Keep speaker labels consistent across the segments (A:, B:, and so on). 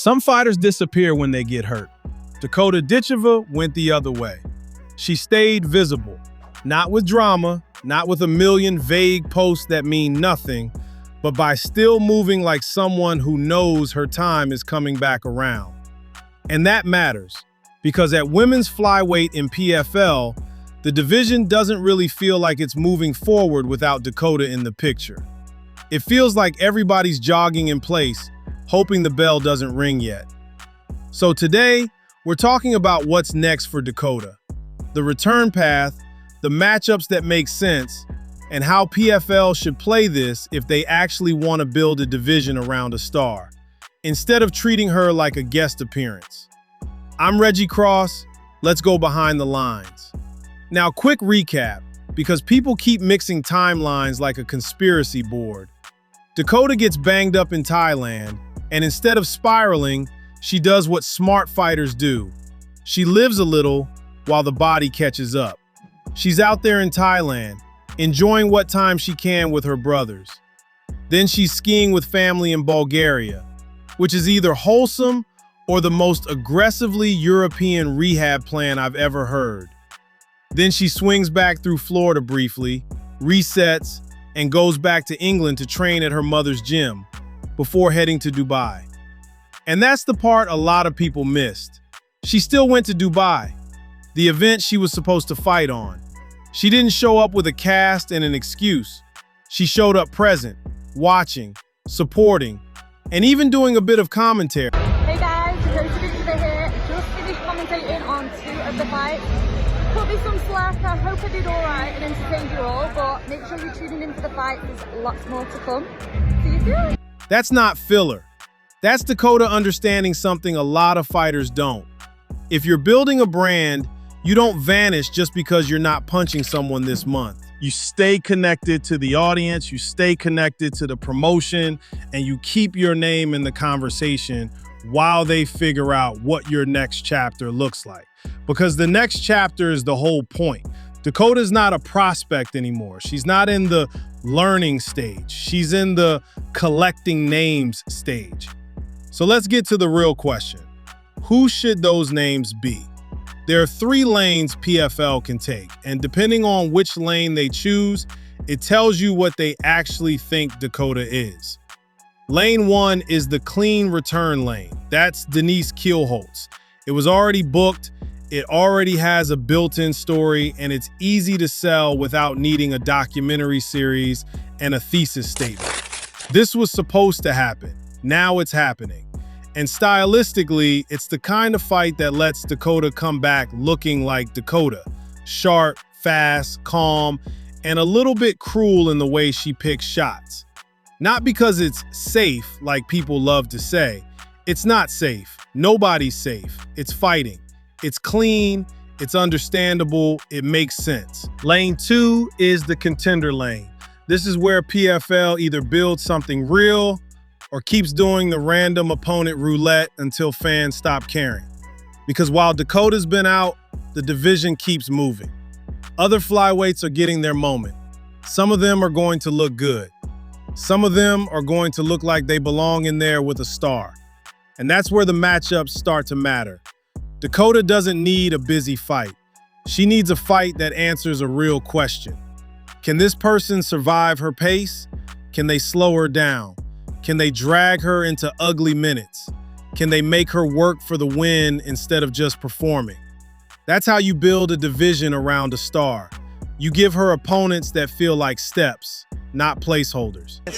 A: Some fighters disappear when they get hurt. Dakota Ditcheva went the other way. She stayed visible, not with drama, not with a million vague posts that mean nothing, but by still moving like someone who knows her time is coming back around. And that matters, because at women's flyweight in PFL, the division doesn't really feel like it's moving forward without Dakota in the picture. It feels like everybody's jogging in place, hoping the bell doesn't ring yet. So today, we're talking about what's next for Dakota, the return path, the matchups that make sense, and how PFL should play this if they actually want to build a division around a star, instead of treating her like a guest appearance. I'm Reggie Cross. Let's go behind the lines. Now, quick recap, because people keep mixing timelines like a conspiracy board. Dakota gets banged up in Thailand, and instead of spiraling, she does what smart fighters do. She lives a little while the body catches up. She's out there in Thailand, enjoying what time she can with her brothers. Then she's skiing with family in Bulgaria, which is either wholesome or the most aggressively European rehab plan I've ever heard. Then she swings back through Florida briefly, resets, and goes back to England to train at her mother's gym before heading to Dubai. And that's the part a lot of people missed. She still went to Dubai, the event she was supposed to fight on. She didn't show up with a cast and an excuse. She showed up present, watching, supporting, and even doing a bit of commentary.
B: Hey guys, Dakota Ditcheva here. Just finished commentating on 2 of the fights. Cut me some slack. I hope I did alright and entertained you all, but make sure you're tuning in for the fight. There's lots more to come. See you soon.
A: That's not filler. That's Dakota understanding something a lot of fighters don't. If you're building a brand, you don't vanish just because you're not punching someone this month. You stay connected to the audience, you stay connected to the promotion, and you keep your name in the conversation while they figure out what your next chapter looks like. Because the next chapter is the whole point. Dakota's not a prospect anymore. She's not in the learning stage. She's in the collecting names stage. So let's get to the real question. Who should those names be? There are 3 lanes PFL can take, and depending on which lane they choose, it tells you what they actually think Dakota is. Lane 1 is the clean return lane. That's Denise Kielholtz. It was already booked, it already has a built-in story, and it's easy to sell without needing a documentary series and a thesis statement. This was supposed to happen. Now it's happening. And stylistically, it's the kind of fight that lets Dakota come back looking like Dakota. Sharp, fast, calm, and a little bit cruel in the way she picks shots. Not because it's safe, like people love to say. It's not safe. Nobody's safe. It's fighting. It's clean. It's understandable. It makes sense. Lane 2 is the contender lane. This is where PFL either builds something real or keeps doing the random opponent roulette until fans stop caring. Because while Dakota's been out, the division keeps moving. Other flyweights are getting their moment. Some of them are going to look good. Some of them are going to look like they belong in there with a star. And that's where the matchups start to matter. Dakota doesn't need a busy fight. She needs a fight that answers a real question. Can this person survive her pace? Can they slow her down? Can they drag her into ugly minutes? Can they make her work for the win instead of just performing? That's how you build a division around a star. You give her opponents that feel like steps, not placeholders.
C: Big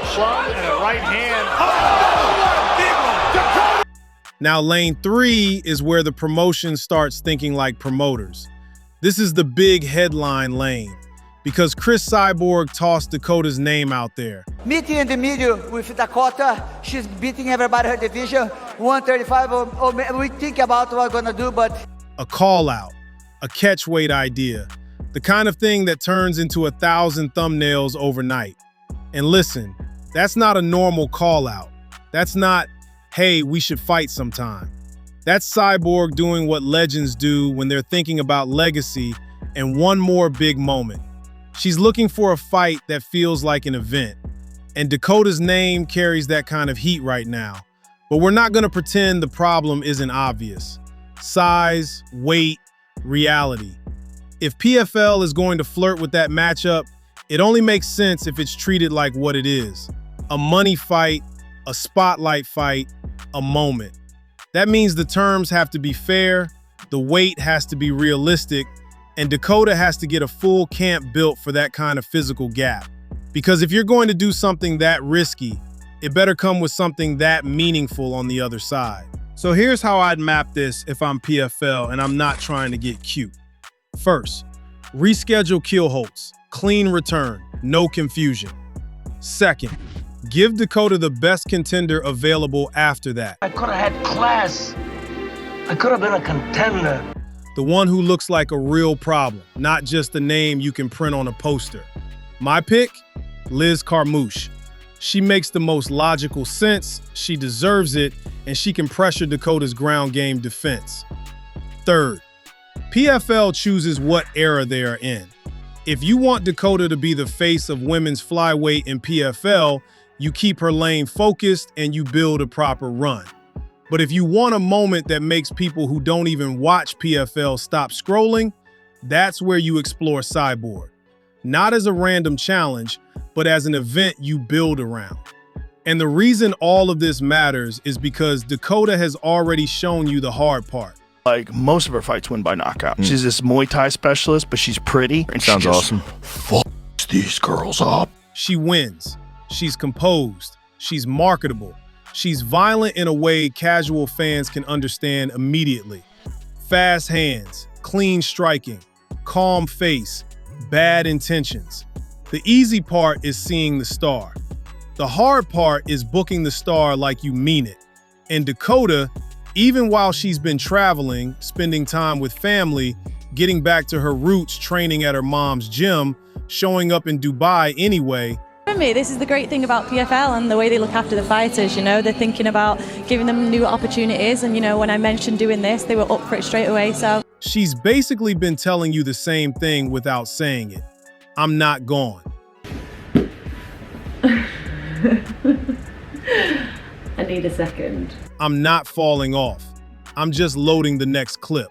C: shot and a right hand. Oh, big one.
A: Now, lane 3 is where the promotion starts thinking like promoters. This is the big headline lane, because Cris Cyborg tossed Dakota's name out there.
D: Meeting in the middle with Dakota. She's beating everybody her division, 135. We think about what we're gonna do, but...
A: A call-out, a catchweight idea, the kind of thing that turns into 1,000 thumbnails overnight. And listen, that's not a normal call-out. That's not, hey, we should fight sometime. That's Cyborg doing what legends do when they're thinking about legacy and one more big moment. She's looking for a fight that feels like an event. And Dakota's name carries that kind of heat right now. But we're not going to pretend the problem isn't obvious. Size, weight, reality. If PFL is going to flirt with that matchup, it only makes sense if it's treated like what it is. A money fight, a spotlight fight, a moment. That means the terms have to be fair, the weight has to be realistic, and Dakota has to get a full camp built for that kind of physical gap. Because if you're going to do something that risky, it better come with something that meaningful on the other side. So here's how I'd map this if I'm PFL and I'm not trying to get cute. First, reschedule Kielholtz, clean return, no confusion. Second, give Dakota the best contender available after that.
E: I could have had class. I could have been a contender.
A: The one who looks like a real problem, not just a name you can print on a poster. My pick? Liz Carmouche. She makes the most logical sense, she deserves it, and she can pressure Dakota's ground game defense. Third, PFL chooses what era they are in. If you want Dakota to be the face of women's flyweight in PFL, you keep her lane focused and you build a proper run. But if you want a moment that makes people who don't even watch PFL stop scrolling, that's where you explore Cyborg. Not as a random challenge, but as an event you build around. And the reason all of this matters is because Dakota has already shown you the hard part.
F: Like, most of her fights win by knockout. She's this Muay Thai specialist, but she's pretty. And
G: Sounds awesome.
F: Fucks these girls up.
A: She wins. She's composed. She's marketable. She's violent in a way casual fans can understand immediately. Fast hands, clean striking, calm face, bad intentions. The easy part is seeing the star. The hard part is booking the star like you mean it. And Dakota, even while she's been traveling, spending time with family, getting back to her roots, training at her mom's gym, showing up in Dubai anyway.
B: For me, this is the great thing about PFL and the way they look after the fighters. You know, they're thinking about giving them new opportunities. And, you know, when I mentioned doing this, they were up for it straight away. So
A: she's basically been telling you the same thing without saying it. I'm not gone.
H: I need a second.
A: I'm not falling off. I'm just loading the next clip.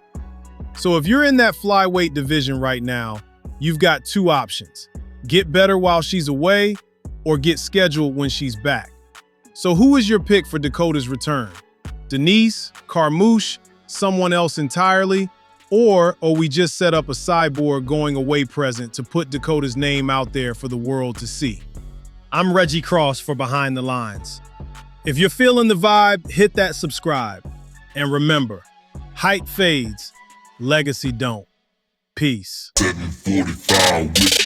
A: So if you're in that flyweight division right now, you've got two options. Get better while she's away, or get scheduled when she's back. So who is your pick for Dakota's return? Denise, Carmouche, someone else entirely? Or we just set up a Cyborg going away present to put Dakota's name out there for the world to see? I'm Reggie Cross for Behind the Lines. If you're feeling the vibe, hit that subscribe. And remember, hype fades, legacy don't. Peace.
I: 745 with